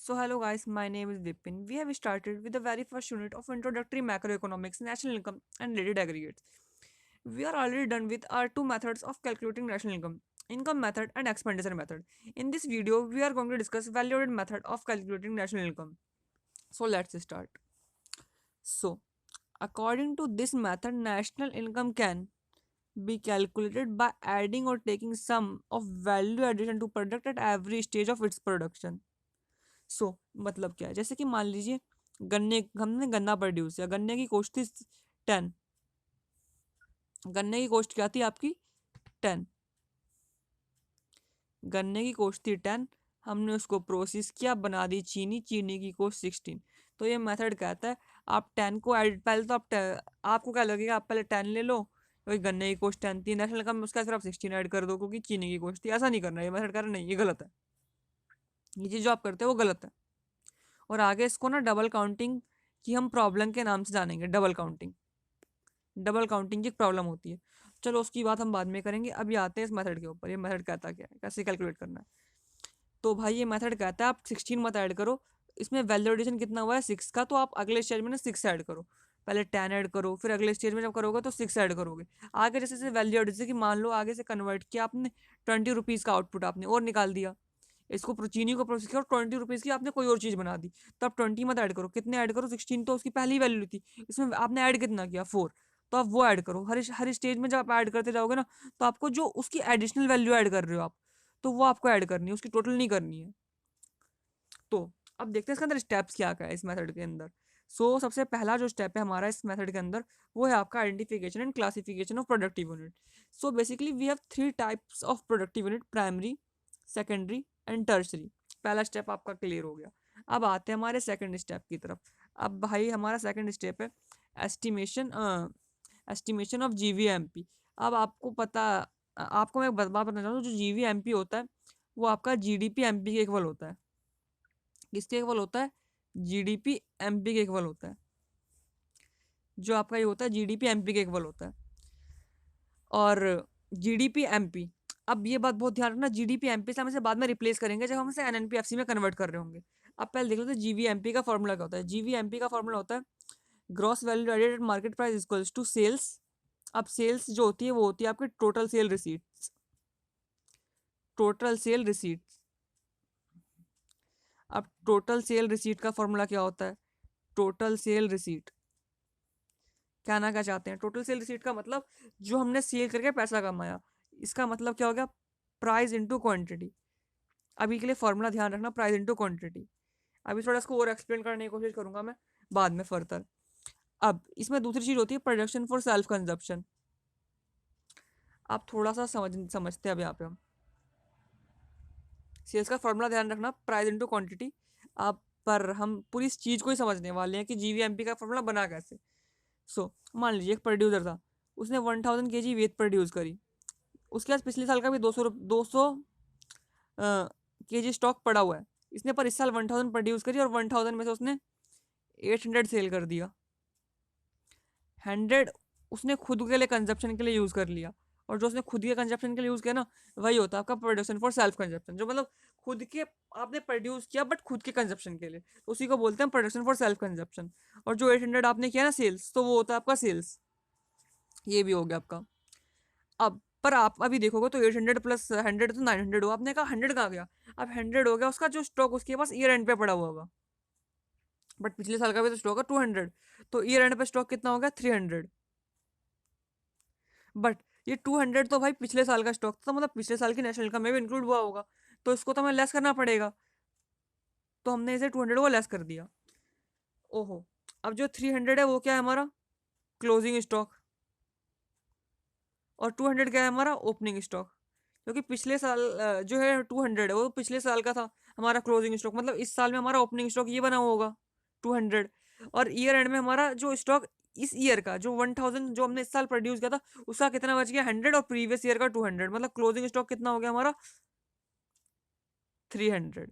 So hello guys, my name is Vipin. We have started with the very first unit of introductory macroeconomics, national income and related aggregates. We are already done with our two methods of calculating national income method and expenditure method. In this video, we are going to discuss value-added method of calculating national income. So let's start. So, according to this method, national income can be calculated by adding or taking sum of value addition to product at every stage of its production. मतलब क्या है, जैसे कि मान लीजिए गन्ने हमने गन्ना प्रोड्यूस किया, गन्ने की कॉस्ट थी 10, गन्ने की कॉस्ट क्या थी आपकी 10, गन्ने की कॉस्ट थी 10, हमने उसको प्रोसेस किया, बना दी चीनी, चीनी की कॉस्ट 16। तो ये मेथड कहता है आप 10 को ऐड, पहले तो आपको क्या लगेगा, आप पहले 10 ले लो, वही गन्ने की कॉस्ट 10 थी, नेशनल इनकम उसका सिर्फ आप 16 ऐड कर दो क्योंकि चीनी की कॉस्ट थी। ऐसा नहीं करना, ये मेथड कह रहा नहीं, ये गलत है, ये चीज़ जो आप करते हो वो गलत है। और आगे इसको ना डबल काउंटिंग की हम प्रॉब्लम के नाम से जानेंगे। डबल काउंटिंग की एक प्रॉब्लम होती है, चलो उसकी बात हम बाद में करेंगे। अभी आते हैं इस मेथड के ऊपर। ये मेथड कहता क्या है, कैसे कैलकुलेट करना है। तो भाई ये मेथड कहता है आप 16 मत ऐड करो, इसमें वैल्यू एडिशन कितना हुआ है 6 का, तो आप अगले स्टेज में ना 6 ऐड करो। पहले 10 ऐड करो, फिर अगले स्टेज में जब करोगे तो 6 ऐड करोगे। आगे जैसे जैसे वैल्यू एड, जैसे कि मान लो आगे से कन्वर्ट किया आपने, 20 रुपीज़ का आउटपुट आपने और निकाल दिया, इसको चीनी को प्रोसेस किया और 20 रुपीज़ की आपने कोई और चीज़ बना दी, तो आप 20 मत ऐड करो, कितने ऐड करो 16, तो उसकी पहली वैल्यू थी, इसमें आपने ऐड कितना किया 4, तो आप वो ऐड करो। हर स्टेज में जब आप ऐड करते जाओगे ना, तो आपको जो उसकी एडिशनल वैल्यू ऐड कर रहे हो आप, तो वो आपको ऐड करनी है, उसकी टोटल नहीं करनी है। तो अब देखते हैं इसके अंदर स्टेप्स क्या क्या है इस मेथड के अंदर। सबसे पहला जो स्टेप है हमारा इस मेथड के अंदर, वो है आपका identification and classification of productive unit. Basically we have 3 types of productive unit, primary, secondary and tertiary. पहला स्टेप आपका क्लियर हो गया। अब आते हैं हमारे सेकंड स्टेप की तरफ। अब भाई हमारा सेकंड स्टेप है एस्टिमेशन एस्टिमेशन ऑफ जीवीएमपी। अब आपको पता, आपको मैं एक बात बताना चाहूँ, जो जीवीएमपी होता है वो आपका जीडीपी एमपी के इक्वल होता है। किसके इक्वल होता है? जीडीपी एमपी के इक्वल होता है। जो आपका ये होता है जीडीपी एमपी के इक्वल होता है। और जीडीपी एमपी, अब ये बात बहुत ध्यान रखना, जीडीपी एमपी से हम इसे बाद में रिप्लेस करेंगे जब हम इसे एनएनपीएफसी में कन्वर्ट कर रहे होंगे। अब पहले देख लेते हैं जीवीएमपी का फॉर्मूला क्या होता है। जीवीएमपी का फॉर्मूला होता है gross value added at market price equals to sales. अब सेल्स जो होती है वो होती है आपकी total sale receipts, total sale receipts. अब टोटल सेल रिसीट का फॉर्मूला क्या होता है? टोटल सेल रिसीट, कहना क्या चाहते हैं, टोटल सेल रिसीट का मतलब जो हमने सेल करके पैसा कमाया, इसका मतलब क्या हो गया? Price into quantity. अभी के लिए फॉर्मूला ध्यान रखना, प्राइस इंटू क्वांटिटी। अभी थोड़ा इसको और एक्सप्लेन करने की कोशिश करूंगा मैं बाद में फर्दर। अब इसमें दूसरी चीज होती है प्रोडक्शन फॉर सेल्फ कंजप्शन। आप थोड़ा सा समझते हैं अब यहाँ पे हम सेल्स का फॉर्मूला ध्यान रखना, प्राइस इंटू क्वांटिटी। आप पर हम पूरी इस चीज़ को ही समझने वाले हैं कि जीवीएमपी का फॉर्मूला बना कैसे। मान लीजिए एक प्रोड्यूसर था, उसने 1000 kg वेट प्रोड्यूस करी, उसके पास पिछले साल का भी 200 kg स्टॉक पड़ा हुआ है, इसने पर इस साल 1000 प्रोड्यूस करी और 1000 में से उसने 800 सेल कर दिया। 100 उसने खुद के लिए कंजप्शन के लिए यूज़ कर लिया, और जो उसने खुद के कंजप्शन के लिए यूज़ किया ना, वही होता है आपका प्रोडक्शन फॉर सेल्फ कंजप्शन। जो मतलब खुद के आपने प्रोड्यूस किया बट खुद के कंजप्शन के लिए, तो उसी को बोलते हैं प्रोडक्शन फॉर सेल्फ कंजप्शन। और जो 800 आपने किया ना सेल्स, तो वो होता है आपका सेल्स। ये भी हो गया आपका। अब पर आप अभी देखोगे तो 800 प्लस 100 तो 900 हो, आपने कहा 100 कहाँ गया? अब 100 हो गया उसका जो स्टॉक उसके पास ईयर एंड पे पड़ा हुआ होगा, बट पिछले साल का भी तो स्टॉक है 200, तो ईयर एंड पे स्टॉक कितना हो गया 300। बट ये 200 तो भाई पिछले साल का स्टॉक था, मतलब पिछले साल की नेशनल इनकम में भी इंक्लूड हुआ होगा, तो इसको तो हमें लेस करना पड़ेगा, तो हमने इसे 200 को लेस कर दिया। ओहो, अब जो 300 है वो क्या है हमारा? Closing stock. और 200 क्या है हमारा? Opening stock. क्योंकि पिछले साल जो है 200 है वो पिछले साल का था हमारा क्लोजिंग स्टॉक, मतलब इस साल में हमारा ओपनिंग स्टॉक ये बना हुआ होगा 200। और ईयर एंड में हमारा जो स्टॉक इस ईयर का जो 1000 जो हमने इस साल प्रोड्यूस किया था, उसका कितना बच गया 100, और प्रीवियस ईयर का 200, मतलब क्लोजिंग स्टॉक कितना हो गया हमारा 300।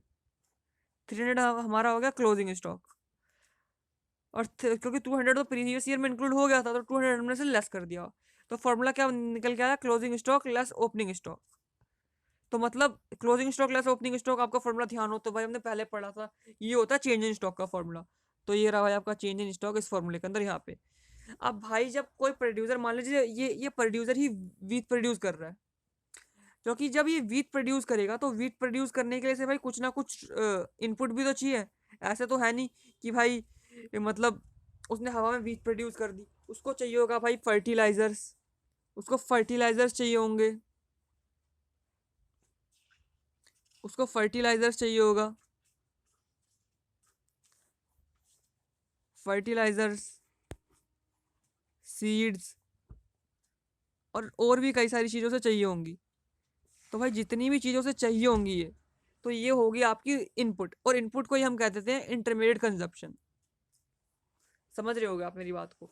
300 हमारा हो गया क्लोजिंग स्टॉक। और क्योंकि 200 तो प्रीवियस ईयर में इंक्लूड हो गया था, तो 200 हमने से लेस कर दिया। तो फॉर्मूला क्या निकल के आया? Closing stock less opening stock. तो मतलब closing stock less opening stock, आपका फॉर्मूला ध्यान हो तो भाई हमने पहले पढ़ा था, ये होता है चेंज इन स्टॉक का फॉर्मूला। तो ये रहा भाई आपका चेंज इन स्टॉक इस फॉर्मूले के अंदर यहाँ पे। अब भाई जब कोई प्रोड्यूसर, मान लीजिए ये प्रोड्यूसर ही वीट प्रोड्यूस कर रहा है, क्योंकि जब ये वीट प्रोड्यूस करेगा तो वीट प्रोड्यूस करने के लिए से भाई कुछ ना कुछ इनपुट भी तो चाहिए। ऐसे तो है नहीं कि भाई मतलब उसने हवा में वीट प्रोड्यूस कर दी, उसको चाहिए होगा भाई फर्टिलाइजर्स, उसको फर्टिलाइजर्स चाहिए होंगे, उसको फर्टिलाइजर्स चाहिए होगा, फर्टिलाइजर्स, सीड्स और भी कई सारी चीज़ों से चाहिए होंगी। तो भाई जितनी भी चीज़ों से चाहिए होंगी ये, तो ये होगी आपकी इनपुट, और इनपुट को ही हम कह देते हैं इंटरमीडिएट कंजप्शन। समझ रहे होगे आप मेरी बात को।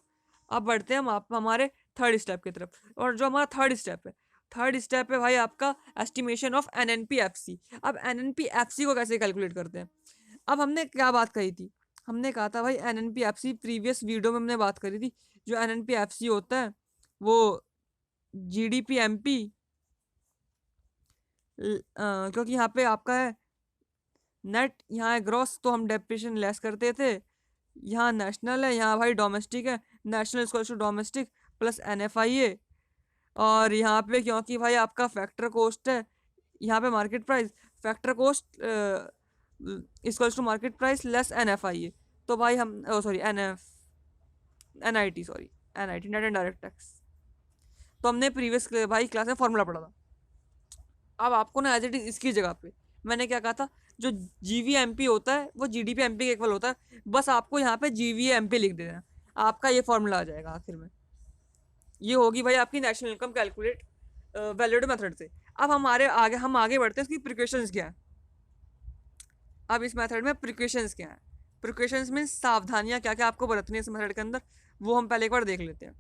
अब बढ़ते हैं हम आप हमारे थर्ड स्टेप की तरफ, और जो हमारा थर्ड स्टेप है भाई आपका एस्टिमेशन ऑफ एनएनपीएफसी। अब एनएनपीएफसी को कैसे कैलकुलेट करते हैं। अब हमने क्या बात कही थी, हमने कहा था भाई एनएनपीएफसी, प्रीवियस वीडियो में हमने बात करी थी, जो एनएनपीएफसी होता है वो जीडीपी एमपी, क्योंकि यहाँ पे आपका है नेट, यहाँ है ग्रॉस, तो हम डेप्रिसिएशन लेस करते थे। यहाँ नेशनल है, यहाँ भाई डोमेस्टिक है, national equals to domestic plus NFIA. और यहाँ पे क्योंकि भाई आपका फैक्टर कोस्ट है, यहाँ पे market price, factor cost equals to market price less NFIA. तो भाई हम sorry NIT, net and direct tax. तो हमने प्रीवियस भाई क्लास में फॉर्मूला पढ़ा था। अब आपको ना एज इट इज इसकी जगह पे मैंने क्या कहा था, जो जीवीएमपी होता है वो जीडीपी-एमपी के इक्वल होता है, बस आपको यहाँ पे जीवीएमपी लिख देना है, आपका ये फॉर्मूला आ जाएगा आखिर में। ये होगी भाई आपकी national income calculate valued method से। अब हम आगे बढ़ते हैं, इसकी प्रिकॉशंस क्या है। अब इस मेथड में प्रिकॉशंस क्या है, प्रिकॉशंस में सावधानियां क्या क्या आपको बरतनी है इस मेथड के अंदर, वो हम पहले एक बार देख लेते हैं।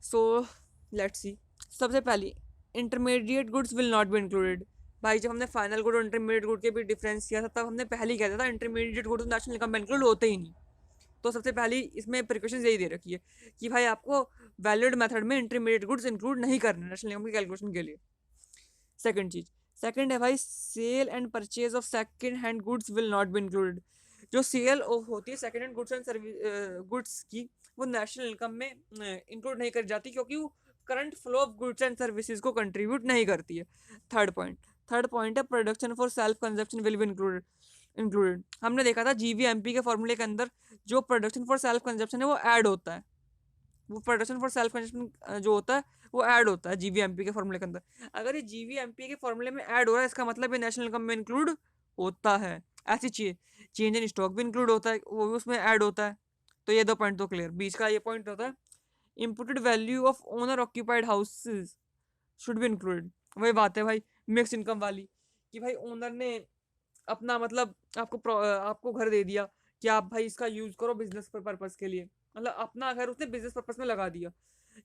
So let's see. सबसे पहली, intermediate goods will not be included. भाई जब हमने फाइनल गुड और इंटरमीडिएट गुड के भी डिफरेंस किया था, तब हमने पहले ही कहता था इंटरमीडिएट गुड्स नेशनल इनकम में इंक्लूड होते ही नहीं। तो सबसे पहली इसमें प्रिकॉशंस यही दे रखी है कि भाई आपको वैलिड मेथड में इंटरमीडिएट गुड्स इंक्लूड नहीं करना नेशनल इनकम की कैलकुलेशन के लिए। सेकंड है भाई, sale and purchase of second hand goods will not be included. जो सेल होती है second hand goods and service goods की, वो नेशनल इनकम में इंक्लूड नहीं कर जाती, क्योंकि वो current flow of goods and services को कंट्रीब्यूट नहीं करती है। थर्ड पॉइंट है, production for self consumption will be included. हमने देखा था जीवीएमपी के फॉर्मूले के अंदर जो प्रोडक्शन फॉर सेल्फ कंजप्शन है वो ऐड होता है, वो प्रोडक्शन फॉर सेल्फ कंजप्शन जो होता है वो ऐड होता है जीवीएमपी के फॉर्मूले के अंदर। अगर ये जीवीएमपी के फॉर्मूले में ऐड हो रहा है, इसका मतलब ये नेशनल इनकम में इंक्लूड होता है। ऐसी चेंज इन स्टॉक भी इंक्लूड होता है, वो भी उसमें ऐड होता है। तो ये दो पॉइंट तो क्लियर। बीच का ये पॉइंट होता है, imputed value of owner occupied houses should be included. वही बात है भाई मिक्स इनकम वाली, कि भाई ओनर ने अपना मतलब आपको घर दे दिया कि आप भाई इसका यूज करो बिजनेस पर्पस के लिए, मतलब अपना घर उसने बिजनेस पर्पस में लगा दिया,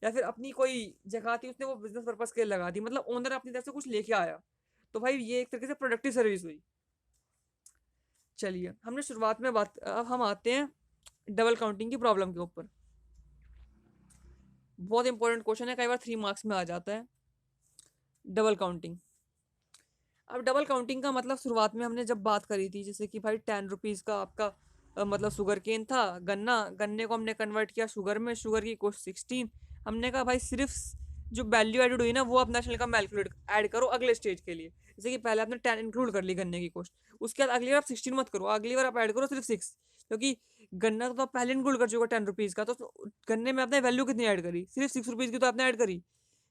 या फिर अपनी कोई जगह थी उसने वो बिजनेस पर्पस के लिए लगा दी, मतलब ओनर अपनी तरफ से कुछ लेके आया। तो भाई ये एक तरीके से प्रोडक्टिव सर्विस हुई। चलिए हमने शुरुआत में बात, अब हम आते हैं डबल काउंटिंग की प्रॉब्लम के ऊपर। बहुत इंपॉर्टेंट क्वेश्चन है, कई बार 3 मार्क्स में आ जाता है डबल काउंटिंग। अब डबल काउंटिंग का मतलब शुरुआत में हमने जब बात करी थी, जैसे कि भाई 10 रुपीज़ का आपका मतलब शुगर केन था, गन्ने को हमने कन्वर्ट किया शुगर में, शुगर की कॉस्ट 16। हमने कहा भाई सिर्फ जो वैल्यू एडेड हुई ना वो आप नेशनल इनकम में कैलकुलेट ऐड करो अगले स्टेज के लिए। जैसे कि पहले आपने 10 इंक्लूड कर ली गन्ने की कॉस्ट, उसके बाद अगली बार आप 16 मत करो, अगली बार आप ऐड करो सिर्फ 6, क्योंकि गन्ना तो आप पहले इंक्लूड कर चुके 10 रुपीज़ का, तो गन्ने में आपने वैल्यू कितनी ऐड करी, सिर्फ 6 रुपीज़ की तो आपने ऐड करी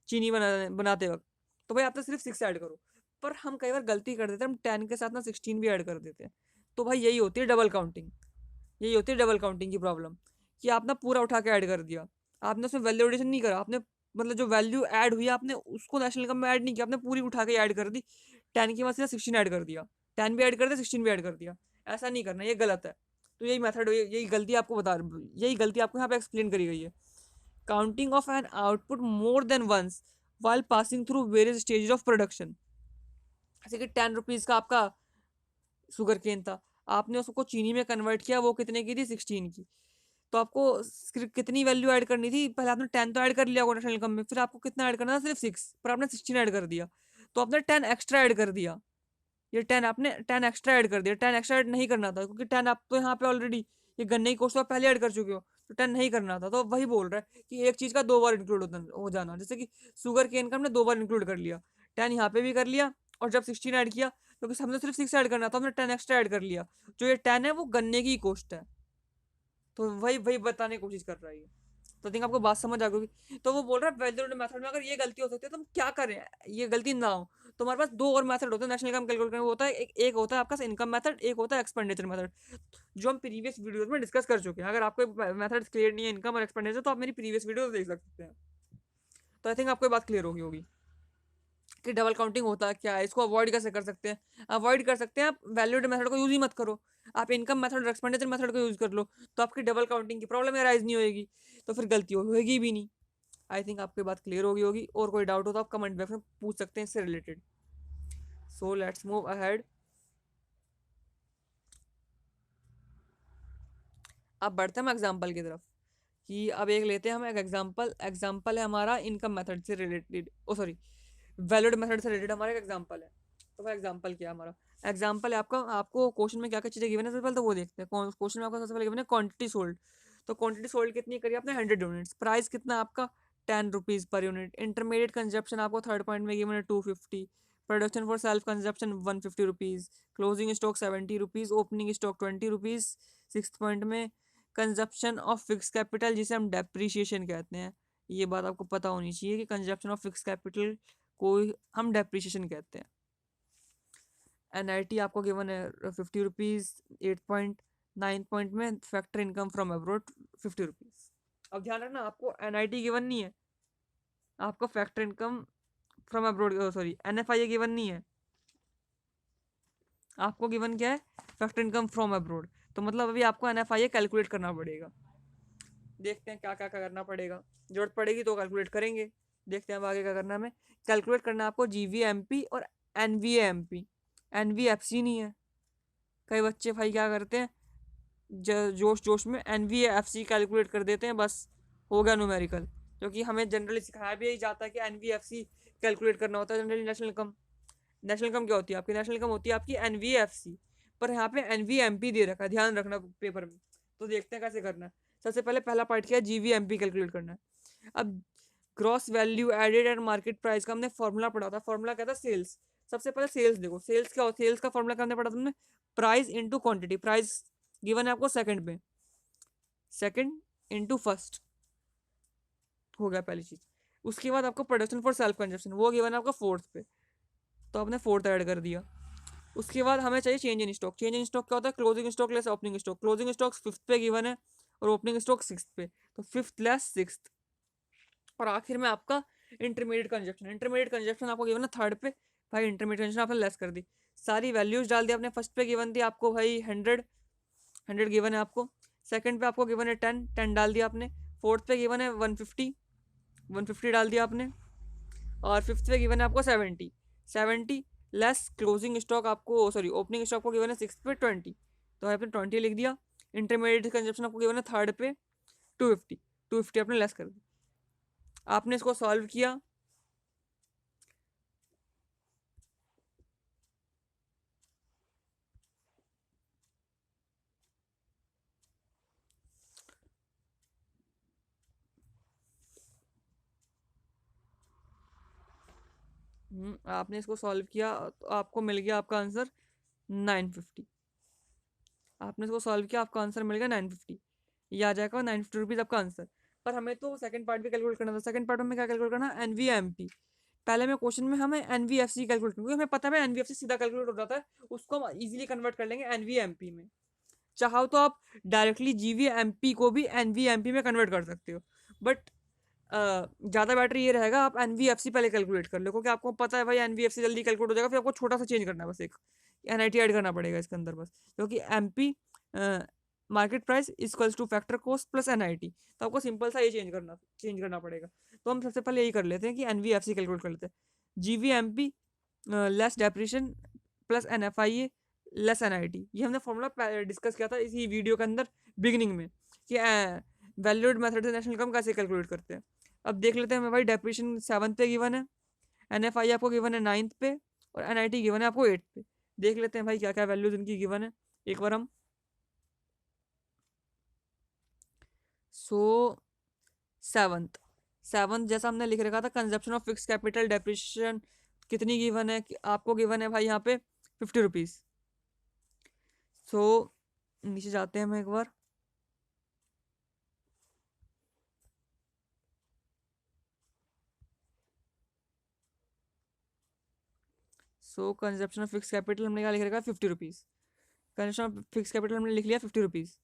चीनी बनाते वक्त। तो भाई आपने सिर्फ 6 ऐड करो। पर हम कई बार गलती कर देते हैं, हम 10 के साथ ना 16 भी ऐड कर देते हैं। तो भाई यही होती है डबल काउंटिंग, यही होती है डबल काउंटिंग की प्रॉब्लम, कि आपने पूरा उठा के ऐड कर दिया, आपने उसमें वैल्यू एडिशन नहीं करा, आपने मतलब जो वैल्यू ऐड हुई आपने उसको नेशनल इनकम में ऐड नहीं किया, आपने पूरी उठा के ऐड कर दी, 10 की वजह से 16 ऐड कर दिया, 10 भी ऐड कर दिया 16 भी ऐड कर दिया। ऐसा नहीं करना, ये गलत है। तो यही मेथड, यही गलती आपको यही गलती आपको यहाँ पे एक्सप्लेन करी गई है। Counting of an output more than once while passing through various stages of production। जैसे कि 10 रुपीज़ का आपका शुगर केन था, आपने उसको चीनी में कन्वर्ट किया, वो कितने की थी 16 की। तो आपको कितनी वैल्यू ऐड करनी थी, पहले आपने 10 तो ऐड कर लिया नेशनल इनकम में, फिर आपको कितना ऐड करना था सिर्फ 6, पर आपने 16 ऐड कर दिया। तो आपने 10 एक्स्ट्रा ऐड कर दिया, ये 10 आपने 10 एक्स्ट्रा ऐड कर दिया। 10 एक्स्ट्रा ऐड नहीं करना था क्योंकि 10 आप तो यहाँ पे ऑलरेडी ये गन्ने की कॉस्ट तो आप पहले ऐड कर चुके हो, तो 10 नहीं करना था। तो वही बोल रहा है कि एक चीज का 2 बार इंक्लूड हो जाना, जैसे कि शुगर केन का हमने 2 बार इंक्लूड कर लिया, 10 यहाँ पे भी कर लिया, और जब 16 ऐड किया क्योंकि हमने सिर्फ 6 ऐड करना था, हमने 10 एक्स्ट्रा ऐड कर लिया। जो ये 10 है वो गन्ने की कॉस्ट है, तो वही वही बताने की कोशिश कर रहा है ये। तो आई थिंक आपको बात समझ आ गई। तो वो बोल रहा है वैल्यूड मेथड में अगर ये गलती हो सकती है तो हम क्या करें, ये गलती ना हो। तो हमारे पास 2 और मेथड होते हैं नेशनल इनकम कैलकुलेट करने, वो होता है एक होता है आपका इनकम मेथड, एक होता है एक्सपेंडिचर मेथड, जो हम प्रीवियस वीडियोस में डिस्कस कर चुके हैं। अगर आपको मेथड क्लियर नहीं है इनकम और एक्सपेंडिचर तो आप मेरी प्रीवियस वीडियो देख सकते हैं। तो आई थिंक आपको बात क्लियर होगी कि डबल काउंटिंग होता है क्या है, इसको अवॉइड कैसे कर सकते हैं। अवॉइड कर सकते हैं आप वैल्यूड मेथड को यूज ही मत करो, आप इनकम मेथड और एक्सपेंडिचर मेथड को यूज कर लो, तो आपकी डबल काउंटिंग की प्रॉब्लम अराइज नहीं होगी, तो फिर गलती होगी भी नहीं। आई थिंक आपकी बात क्लियर होगी। और कोई डाउट हो तो आप कमेंट बॉक्स में पूछ सकते हैं इससे related. So let's move ahead. अब बढ़ते हैं हम एग्जाम्पल की तरफ, कि अब एक लेते हैं हम एक एग्जाम्पल। एग्जाम्पल है हमारा इनकम मेथड से रिलेटेड, ओ सॉरी वैलिड मेथड से रिलेटेड हमारा एक एग्जाम्पल है। तो वो एग्जाम्पल क्या है हमारा, एग्जाम्पल है आपका, आपको क्वेश्चन में क्या क्या चीज़ें गिवन है सबसे पहले तो वो देखते हैं। क्वेश्चन में आपका सबसे पहले गिवन है क्वांटिटी सोल्ड, तो क्वांटिटी सोल्ड कितनी करी आपने 100 यूनिट्स, प्राइस कितना आपका 10 rupees per unit. Intermediate consumption आपको थर्ड पॉइंट में गिवन है 250, production for self consumption 150 rupees, closing stock 70 rupees, opening stock 20 rupees. Six point में कंजप्शन ऑफ फिक्स कैपिटल जिसे हम डेप्रीशिएशन कहते हैं, ये बात आपको पता होनी चाहिए कि कंजप्शन ऑफ फिक्स कैपिटल को हम डेप्रीशिएशन कहते हैं। एनआईटी आपको गिवन है 50 रुपीज़। 8 पॉइंट 9 पॉइंट में factor income from abroad 50 rupees. अब ध्यान रखना आपको एनआईटी गिवन नहीं है, आपको factor income from abroad sorry NFIA given नहीं है, आपको गिवन क्या है फैक्टर इनकम फ्रॉम अब्रोड। तो मतलब अभी आपको एनएफआईए कैलकुलेट करना पड़ेगा। देखते हैं क्या क्या करना पड़ेगा, जरूरत पड़ेगी तो कैलकुलेट करेंगे। देखते हैं अब आगे क्या करना है हमें। कैलकुलेट करना है आपको जीवीएमपी और एनवीएमपी, एनवीएफसी नहीं है। कई बच्चे भाई क्या करते हैं जोश जोश में एनवीएफसी कैलकुलेट कर देते हैं, बस हो गया न्यूमेरिकल। क्योंकि हमें जनरली सिखाया भी यही जाता है कि एनवीएफसी कैलकुलेट करना होता है generally. National income, national income क्या होती है आपकी, नेशनल इनकम होती है आपकी एनवीएफसी, पर यहाँ पे एनवीएमपी दे रखा है, ध्यान रखना पेपर में। तो देखते हैं कैसे करना है। सबसे पहले पहला पार्ट क्या है, जीवीएमपी कैलकुलेट करना है। अब gross value added and market price का हमने फॉर्मूला पढ़ा था, फॉर्मूला क्या था सेल्स। सबसे पहले सेल्स देखो, सेल्स क्या होता है, सेल्स का फॉर्मूला क्या हमने पढ़ा था तुमने, price into quantity. Price given है आपको सेकंड पे, सेकंड इंटू फर्स्ट, हो गया पहली चीज। उसके बाद आपको प्रोडक्शन फॉर सेल्फ कंजप्शन वो गिवन है आपका फोर्थ पे, तो आपने फोर्थ ऐड कर दिया। उसके बाद हमें चाहिए change in stock. Change in stock क्या होता है, closing stock less opening stock. Closing stock fifth पे गिवन है और ओपनिंग स्टॉक सिक्स पे, तो फिफ्थ लेस सिक्स। और आखिर में आपका इंटरमीडिएट कंजप्शन। इंटरमीडिएट कंजप्शन आपको गिवन है थर्ड पे, भाई इंटरमीडिएट कंजप्शन आपने लेस कर दी। सारी वैल्यूज डाल दी आपने। फर्स्ट पे गिवन थी आपको भाई 100 गिवन है आपको। सेकंड पे आपको गिवन है 10 डाल दिया आपने। फोर्थ पे गिवन है 150 डाल दिया आपने। और फिफ्थ पे गिवन है आपको 70 लेस क्लोजिंग स्टॉक आपको सॉरी ओपनिंग स्टॉक को गिवन है सिक्स पे 20, तो आपने 20 लिख दिया। इंटरमीडिएट कंजप्शन आपको गिवन है थर्ड पे 250 आपने लेस कर दिया। आपने इसको सॉल्व किया, आपने इसको सॉल्व किया तो आपको मिल गया आपका आंसर 950। आपने इसको सॉल्व किया आपका आंसर मिल गया 950, ये आ जाएगा 950 रुपीज़ आपका आंसर। पर हमें तो सेकंड पार्ट भी कैलकुलेट करना था। सेकंड पार्ट में क्या कैलकुलेट करना, एनवीएमपी। पहले में क्वेश्चन में हमें एनवीएफसी कैलकुलेट, क्योंकि हमें पता है एनवीएफसी सीधा कैलकुलेट हो जाता है, उसको हम इजीली कन्वर्ट कर लेंगे एनवीएमपी में। चाहो तो आप डायरेक्टली जीवीएमपी को भी एनवीएमपी में कन्वर्ट कर सकते हो, बट ज़्यादा बेटर ये रहेगा आप एनवीएफसी पहले कैलकुलेट कर लो, क्योंकि आपको पता है भाई एनवीएफसी जल्दी कैलकुलेट हो जाएगा। फिर आपको छोटा सा चेंज करना है, बस एक एनआईटी ऐड करना पड़ेगा इसके अंदर बस, क्योंकि MP market price equals two factor cost plus NIT, तो आपको सिंपल सा ये चेंज करना पड़ेगा। तो हम सबसे पहले यही कर लेते हैं कि एनवीएफसी कैलकुलेट कर लेते हैं। GVMP less depreciation plus NFIA less NIT, ये हमने फॉर्मूला डिस्कस किया था इसी वीडियो के अंदर बिगिनिंग में, कि वैल्यूड मेथड से नेशनल इनकम कैसे कैलकुलेट करते हैं। अब देख लेते हैं हमें भाई डेप्रिशिएशन सेवंथ पे गिवन है, NFI आपको गिवन है 9th पे और NIT गिवन है आपको 8th पे। देख लेते हैं भाई क्या क्या वैल्यूज इनकी गिवन है एक बार हम। सो सेवंथ जैसा हमने लिख रखा था, consumption of fix capital depreciation कितनी गिवन है आपको, गिवन है भाई यहाँ पे 50 रुपीज। सो नीचे जाते हैं हम एक बार। सो कंजप्शन ऑफ फिक्स कैपिटल हमने क्या लिख रखा है 50 rupees. Consumption of fix capital हमने लिख लिया 50 रुपीज।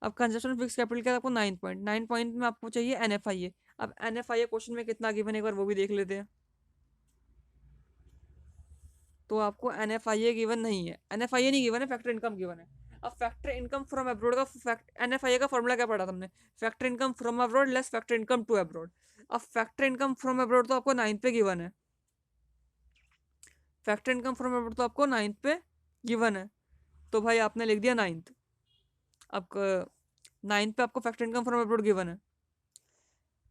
अब कंजप्शन ऑफ फिक्स कैपिटल का आपको 9 पॉइंट में आपको चाहिए NFIA। अब NFIA क्वेश्चन में कितना गिवन है एक बार वो भी देख लेते हैं। तो आपको NFIA गिवन नहीं है, NFIA नहीं गिवन है, फैक्टर इनकम गिवन है। अब फैक्टर इनकम फ्रॉम अब्रॉड का NFIA का फॉर्मूला क्या पढ़ा था हमने, factor income from abroad less factor income to abroad. अब फैक्टर इनकम फ्रॉम अब्रॉड तो आपको 9 पे गिवन है, फैक्टर इनकम फ्रॉम अब्रॉड तो आपको 9 पे गिवन है, तो भाई आपने लिख दिया 9th। अब 9 पे आपको factor income from abroad given है।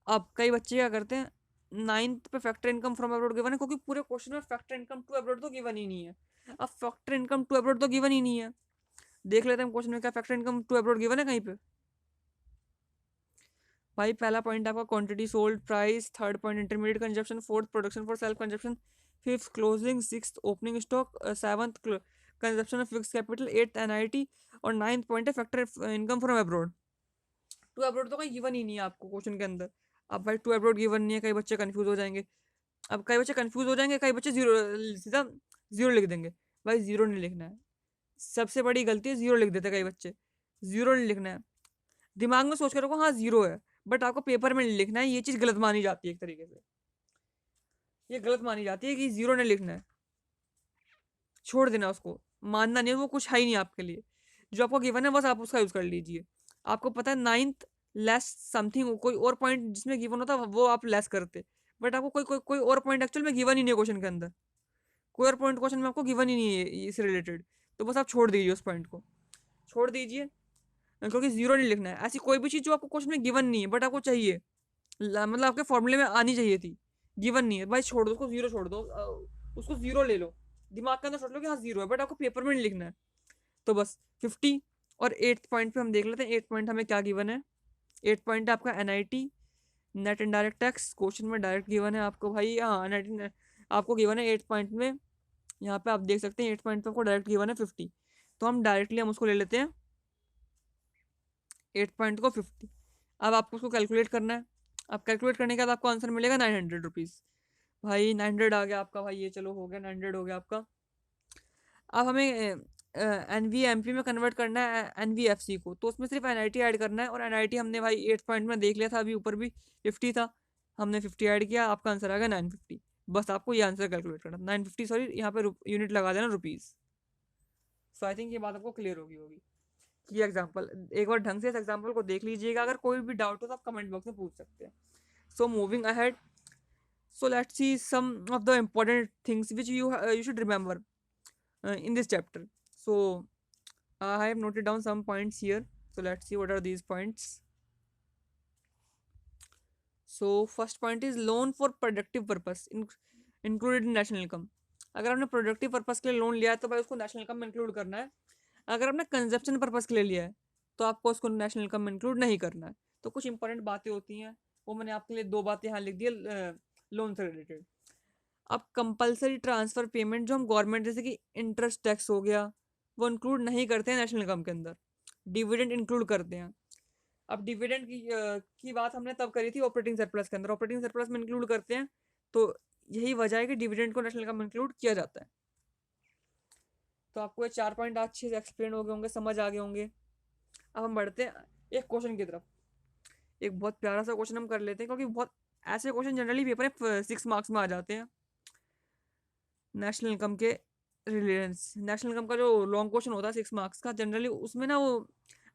अब कई बच्चे क्या करते हैं, 9th पे factor income from abroad given है, क्योंकि पूरे क्वेश्चन में फैक्टर इनकम टू अब्रॉड तो गिवन ही नहीं है। अब फैक्टर इनकम टू अब्रॉड तो गिवन ही नहीं है, देख लेते हैं क्वेश्चन में क्या factor income to abroad given है कहीं पे। भाई पहला पॉइंट आपका quantity sold price, third point intermediate consumption, fourth production for self consumption, fifth closing, sixth opening stock, seventh consumption of fix capital, eighth NIT और 9th point है factor income from abroad. To abroad तो कहीं given ही नहीं है आपको question के अंदर। अब भाई टू अब्रॉड गिवन नहीं है, कई बच्चे कंफ्यूज हो जाएंगे। अब कई बच्चे कंफ्यूज हो जाएंगे, कई बच्चे जीरो सीधा जीरो लिख देंगे। भाई जीरो नहीं लिखना है, सबसे बड़ी गलती है जीरो लिख देते कई बच्चे। जीरो नहीं लिखना है, दिमाग में सोच कर रखो हाँ जीरो है, बट आपको पेपर में नहीं लिखना है। ये चीज गलत मानी जाती है एक तरीके से, ये गलत मानी जाती है कि जीरो नहीं लिखना है, छोड़ देना उसको, मानना नहीं है, वो कुछ है ही नहीं आपके लिए। जो आपको गिवन है बस आप उसका यूज कर लीजिए। आपको पता है 9th लेस समथिंग, कोई और पॉइंट जिसमें गिवन होता वो आप लेस करते, बट आपको कोई और पॉइंट एक्चुअल में गिवन ही नहीं है क्वेश्चन के अंदर, कोई और पॉइंट क्वेश्चन में आपको गिवन ही नहीं है इससे रिलेटेड। तो बस आप छोड़ दीजिए उस पॉइंट को, छोड़ दीजिए, क्योंकि जीरो नहीं लिखना है। ऐसी कोई भी चीज़ जो आपको क्वेश्चन में गिवन नहीं है बट आपको चाहिए, मतलब आपके फॉर्मूले में आनी चाहिए थी, गिवन नहीं है, भाई छोड़ दो उसको, जीरो छोड़ दो, उसको जीरो ले लो, दिमाग के अंदर सोच लो कि हाँ जीरो है, बट आपको पेपर में नहीं लिखना है। तो बस 50। और 8th पॉइंट पे हम देख लेते हैं, 8th पॉइंट हमें क्या गिवन है। 8th पॉइंट है आपका NIT net indirect tax, question में डायरेक्ट गिवन है आपको भाई, हाँ NIT आपको गिवन है 8th पॉइंट में। यहाँ पे आप देख सकते हैं 8th पॉइंट पे आपको डायरेक्ट गिवन है 50, तो हम डायरेक्टली हम उसको ले लेते हैं 8th पॉइंट को 50। अब आपको उसको कैलकुलेट करना है, अब कैलकुलेट करने के बाद आपको आंसर मिलेगा 900 रुपीज़। भाई 900 आ गया आपका भाई, ये चलो हो गया 900 हो गया आपका। अब हमें NVMP में कन्वर्ट करना है NVFC को, तो उसमें सिर्फ NIT ऐड करना है, और NIT हमने भाई 8th पॉइंट में देख लिया था, अभी ऊपर भी 50 था, हमने 50 ऐड किया, आपका आंसर आ गया 950। बस आपको ये आंसर कैलकुलेट करना 950, सॉरी यहाँ पे यूनिट लगा देना रुपीज़। सो आई थिंक ये बात आपको क्लियर होगी होगी कि एग्जाम्पल एक बार ढंग से इस एग्जाम्पल को देख लीजिएगा, अगर कोई भी डाउट हो तो आप कमेंट बॉक्स में पूछ सकते हैं। So moving ahead, so let's see some of the important things which you should remember in this chapter. So I have noted down some points here, so let's see what are these points. So first point is loan for productive purpose included in national income. अगर आपने productive purpose के लिए loan लिया है तो भाई उसको national income में इंक्लूड करना है। अगर आपने कंजप्शन पर्पस के लिए लिया है तो आपको उसको नेशनल इनकम में इंक्लूड नहीं करना है। तो कुछ इंपॉर्टेंट बातें होती हैं, वो मैंने आपके लिए दो बातें यहाँ लिख दी लोन से रिलेटेड। अब कंपलसरी ट्रांसफर पेमेंट जो हम गवर्नमेंट जैसे कि इंटरेस्ट टैक्स हो गया वो इंक्लूड नहीं करते हैं नेशनल इनकम के अंदर, डिविडेंड इंक्लूड करते हैं। अब डिविडेंड की बात हमने तब करी थी ऑपरेटिंग सरप्लस के अंदर, ऑपरेटिंग सरप्लस में इंक्लूड करते हैं, तो यही वजह है कि डिविडेंड को नेशनल इनकम में इंक्लूड किया जाता है। तो आपको ये 4 पॉइंट अच्छे से एक्सप्लेन हो गए होंगे, समझ आ गए होंगे। अब हम बढ़ते हैं एक क्वेश्चन की तरफ, एक बहुत प्यारा सा क्वेश्चन हम कर लेते हैं, क्योंकि बहुत ऐसे क्वेश्चन जनरली पेपर में 6 मार्क्स में आ जाते हैं नेशनल इनकम के रिलेटेंस। नेशनल इनकम का जो लॉन्ग क्वेश्चन होता है 6 मार्क्स का, जनरली उसमें ना वो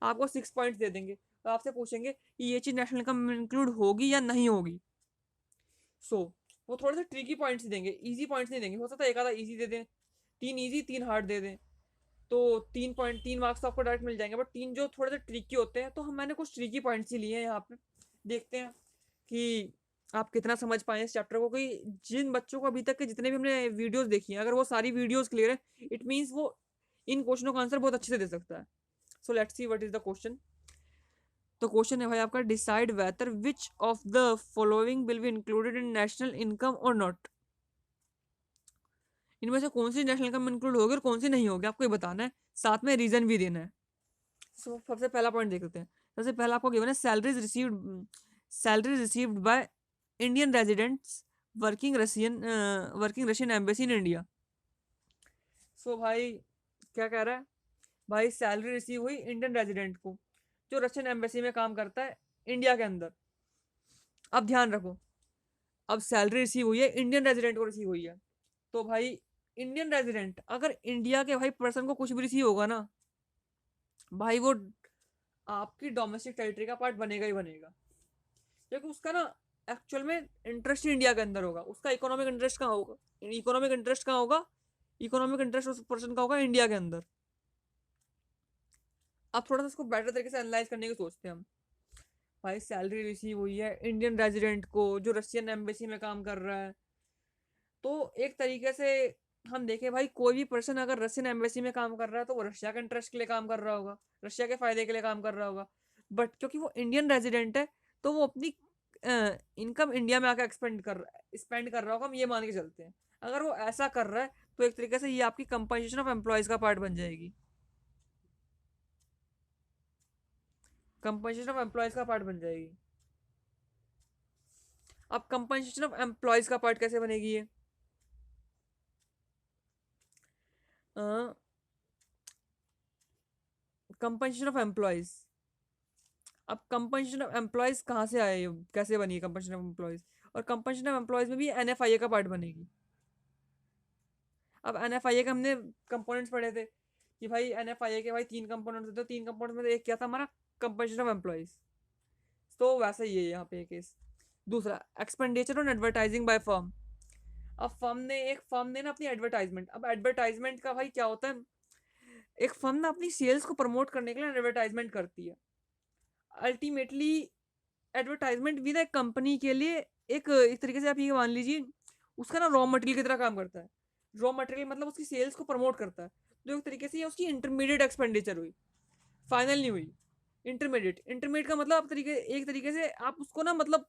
आपको 6 पॉइंट्स दे देंगे, तो आपसे पूछेंगे कि ये चीज़ नेशनल इनकम में इंक्लूड होगी या नहीं होगी। सो वो थोड़े से ट्रिकी पॉइंट्स देंगे, इजी पॉइंट्स नहीं देंगे। हो सकता है एक आधा इजी दे दें, 3 इजी 3 हार्ड दे दें, तो 3 मार्क्स तो आपको डायरेक्ट मिल जाएंगे, बट 3 जो थोड़े से ट्रिकी होते हैं, तो हम मैंने कुछ ट्रिकी पॉइंट्स ही लिए हैं यहाँ पे। देखते हैं कि आप कितना समझ पाए इस चैप्टर को, कि जिन बच्चों को अभी तक के जितने भी हमने वीडियोस देखी हैं, अगर वो सारी वीडियोस क्लियर है, इट मीन्स वो इन क्वेश्चनों का आंसर बहुत अच्छे से दे सकता है। So let's see what is the question. तो क्वेश्चन है भाई आपका, decide whether which of the following will be included in national income और नॉट। इनमें से कौन सी नेशनल इनकम इंक्लूड होगी और कौन सी नहीं होगी, आपको ये बताना है, साथ में रीजन भी देना है। सबसे पहला पॉइंट देख लेते हैं। सबसे पहला आपको गिवन है, salaries received by Indian residents working Russian embassy इन इंडिया। सो भाई क्या कह रहा है, भाई सैलरी रिसीव हुई इंडियन रेजिडेंट को जो रशियन एम्बेसी में काम करता है इंडिया के अंदर। अब ध्यान रखो, अब सैलरी रिसीव हुई है इंडियन रेजिडेंट को रिसीव हुई है, तो भाई इंडियन रेजिडेंट अगर इंडिया के भाई पर्सन को कुछ भी रिसीव होगा ना भाई, वो आपकी डोमेस्टिक टेरिटरी का पार्ट बनेगा ही बनेगा, क्योंकि उसका ना एक्चुअल में इंटरेस्ट ही इंडिया के अंदर होगा। उसका इकोनॉमिक इंटरेस्ट कहाँ होगा, इकोनॉमिक इंटरेस्ट कहाँ होगा, इकोनॉमिक इंटरेस्ट उस पर्सन का होगा इंडिया के अंदर। अब थोड़ा सा इसको बेटर तरीके से एनालाइज करने की सोचते हैं हम। भाई सैलरी रिसीव हुई है इंडियन रेजिडेंट को जो रशियन एम्बेसी में काम कर रहा है, तो एक तरीके से हम देखें भाई, कोई भी पर्सन अगर रशियन एम्बेसी में काम कर रहा है तो वो रशिया के इंटरेस्ट के लिए काम कर रहा होगा, रशिया के फायदे के लिए काम कर रहा होगा। बट क्योंकि वो इंडियन रेजिडेंट है, तो वो अपनी इनकम इंडिया में आकर स्पेंड कर रहा होगा, हम ये मान के चलते हैं। अगर वो ऐसा कर रहा है तो एक तरीके से ये आपकी कंपनसेशन ऑफ एम्प्लॉयज का पार्ट बन जाएगी, कंपनसेशन ऑफ एम्प्लॉयज का पार्ट बन जाएगी। अब कंपनसेशन ऑफ एम्प्लॉयज का पार्ट कैसे बनेगी ये, कंपनसेशन ऑफ एम्प्लॉयज। अब कंपनसेशन ऑफ एम्प्लॉयज कहाँ से आए, कैसे बनी कंपनसेशन ऑफ एम्प्लॉयज, और कंपनसेशन ऑफ एम्प्लॉयज में भी एनएफआईए का पार्ट बनेगी। अब एनएफआईए के हमने कंपोनेंट्स पढ़े थे कि भाई एनएफआईए के भाई 3 कंपोनेंट्स होते हैं, 3 कंपोनेंट्स में एक क्या था हमारा, कंपनसेशन ऑफ एम्प्लॉयज। तो वैसा ही है यहाँ पे केस। दूसरा, expenditure on advertising by firm. अब फर्म ने ना अपनी एडवर्टाइजमेंट, अब एडवर्टाइजमेंट का भाई क्या होता है, एक फर्म ना अपनी सेल्स को प्रमोट करने के लिए एडवर्टाइजमेंट करती है। अल्टीमेटली एडवर्टाइजमेंट भी ना एक कंपनी के लिए एक तरीके से आप ये मान लीजिए, उसका ना रॉ मटेरियल की तरह काम करता है। रॉ मटेरियल मतलब उसकी सेल्स को प्रमोट करता है, तो एक तरीके से ये उसकी इंटरमीडिएट एक्सपेंडिचर हुई, फाइनल नहीं हुई। इंटरमीडिएट का मतलब एक तरीके से आप उसको ना मतलब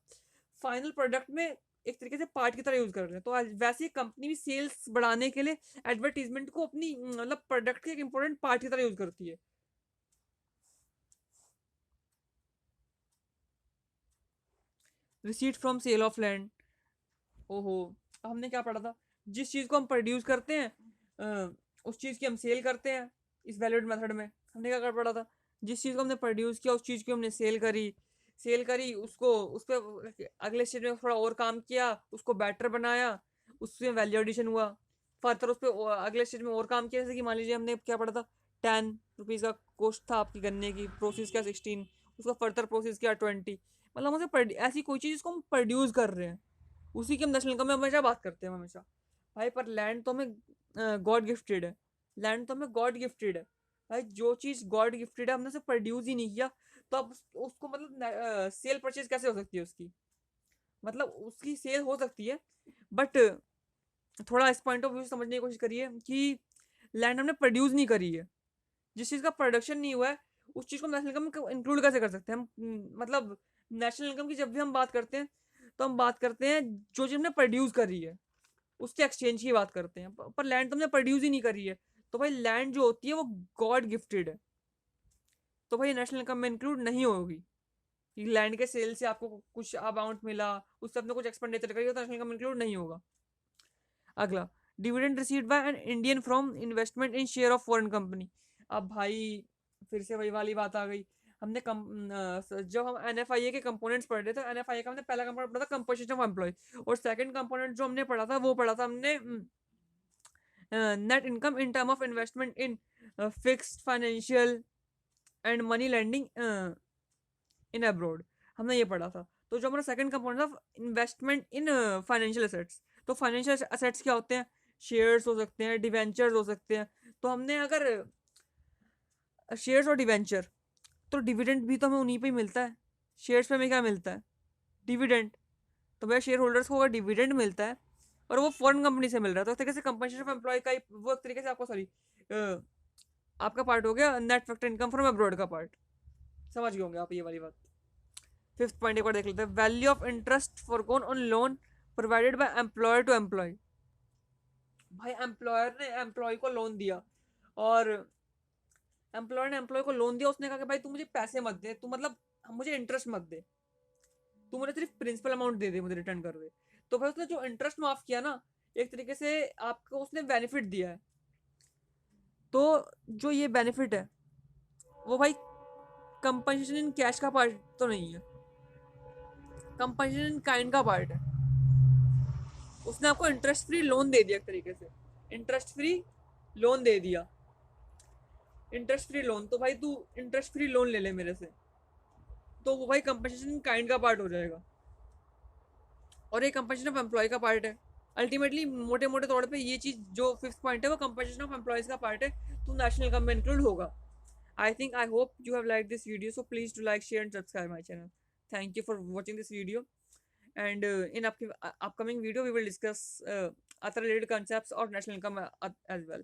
फाइनल प्रोडक्ट में एक तरीके से पार्ट की तरह यूज कर रहे हैं। तो आज वैसे कंपनी भी सेल्स बढ़ाने के लिए एडवर्टीजमेंट को अपनी मतलब प्रोडक्ट के एक इंपॉर्टेंट पार्ट की तरह यूज करती है। Receipt from sale of land, ओहो, हमने क्या पढ़ा था, जिस चीज को हम प्रोड्यूस करते हैं उस चीज की हम सेल करते हैं। इस वैल्यूड मेथड में हमने क्या कर पढ़ा था, जिस चीज को हमने प्रोड्यूस किया उस चीज की हमने सेल करी उसको, उस पर अगले स्टेज में थोड़ा और काम किया, उसको बेटर बनाया, उससे वैल्यू एडिशन हुआ। फर्दर उस पर अगले स्टेज में और काम किया, जैसे कि मान लीजिए हमने क्या पढ़ा था, 10 रुपीज़ का कॉस्ट था आपकी गन्ने की, प्रोसेस किया 16, उसका फर्दर प्रोसेस किया 20। मतलब उसे ऐसी कोई चीज़ जिसको हम प्रोड्यूस कर रहे हैं, उसी की हम नेशनल इनकम में हमेशा बात करते हैं हमेशा। भाई पर लैंड तो हमें गॉड गिफ्टेड है, लैंड तो हमें गॉड गिफ्टेड है। भाई जो चीज़ गॉड गिफ्टेड है हमने उसे प्रोड्यूस ही नहीं किया, तो अब उसको मतलब सेल परचेज कैसे हो सकती है उसकी, मतलब उसकी सेल हो सकती है, बट थोड़ा इस पॉइंट ऑफ व्यू से समझने की कोशिश करिए कि लैंड हमने प्रोड्यूस नहीं करी है, जिस चीज़ का प्रोडक्शन नहीं हुआ है उस चीज़ को नेशनल इनकम में इंक्लूड कैसे कर सकते हैं हम। मतलब नेशनल इनकम की जब भी हम बात करते हैं तो हम बात करते हैं जो चीज़ हमने प्रोड्यूस करी है उसके एक्सचेंज की बात करते हैं, पर लैंड तो हमने प्रोड्यूस ही नहीं करी है, तो भाई लैंड जो होती है वो गॉड गिफ्टेड है, तो भाई नेशनल इनकम में इंक्लूड नहीं होगी। लैंड के सेल से आपको कुछ अमाउंट मिला, उससे अपने कुछ एक्सपेंडिचर करिए तो नेशनल इनकम इंक्लूड नहीं होगा। अगला, dividend received by an Indian from investment in share of foreign company. अब भाई फिर से वही वाली बात आ गई, हमने जब हम एनएफआईए के कंपोनेंट्स पढ़ रहे थे, एनएफआईए का हमने पहला कंपोनेंट पढ़ा था कंपोजिशन ऑफ एम्प्लॉय, और सेकंड कंपोनेंट जो हमने पढ़ा था वो पढ़ा था हमने net income in term of investment in fixed financial and money landing in abroad, हमने ये पढ़ा था। तो जो हमारा सेकंड कंपोनेंट था इन्वेस्टमेंट इन फाइनेंशियल एसेट्स, तो फाइनेंशियल एसेट्स क्या होते हैं, शेयर्स हो सकते हैं, डिवेंचर्स हो सकते हैं। तो हमने अगर शेयर्स और डिवेंचर, तो डिविडेंड भी तो हमें उन्हीं पे ही मिलता है, शेयर्स पे हमें क्या मिलता है, डिविडेंड। तो भैया शेयर होल्डर्स को अगर डिविडेंड मिलता है और वो फॉरेन कंपनी से मिल रहा है तो एक तरीके से कंपनसेशन ऑफ एम्प्लॉय का वो एक तरीके से आपको सॉरी आपका पार्ट हो गया net factor income from abroad का पार्ट। समझ गए होंगे आप ये वाली बात। फिफ्थ पॉइंट एक बार देख लेते हैं, वैल्यू ऑफ इंटरेस्ट फॉर कौन on loan provided by employer to employ. भाई एम्प्लॉयर ने एम्प्लॉय को लोन दिया और एम्प्लॉयर ने एम्प्लॉय को लोन दिया, उसने कहा कि भाई तू मुझे पैसे मत दे, तू मतलब मुझे इंटरेस्ट मत दे, तू मुझे सिर्फ प्रिंसिपल अमाउंट दे दे, मुझे रिटर्न कर दे। तो भाई उसने जो इंटरेस्ट माफ किया ना, एक तरीके से आपको उसने बेनिफिट दिया है। तो जो ये बेनिफिट है वो भाई कंपनसेशन इन कैश का पार्ट तो नहीं है, कंपनसेशन इन काइंड का पार्ट है। उसने आपको इंटरेस्ट फ्री लोन दे दिया, एक तरीके से इंटरेस्ट फ्री लोन दे दिया, इंटरेस्ट फ्री लोन। तो भाई तू इंटरेस्ट फ्री लोन ले ले मेरे से, तो वो भाई कंपनसेशन काइंड का पार्ट हो जाएगा और ये कंपनसेशन ऑफ एम्प्लॉय का पार्ट है। अल्टीमेटली मोटे मोटे तौर पे ये चीज जो फिफ्थ पॉइंट है वो कंपनसेशन ऑफ एम्प्लॉयज का पार्ट है, तो नेशनल इनकम में इंक्लूड होगा। I hope you have liked this video, so please do like, share, and subscribe my channel. Thank you for watching this video. And in upcoming video, we will discuss other related concepts of national income as well.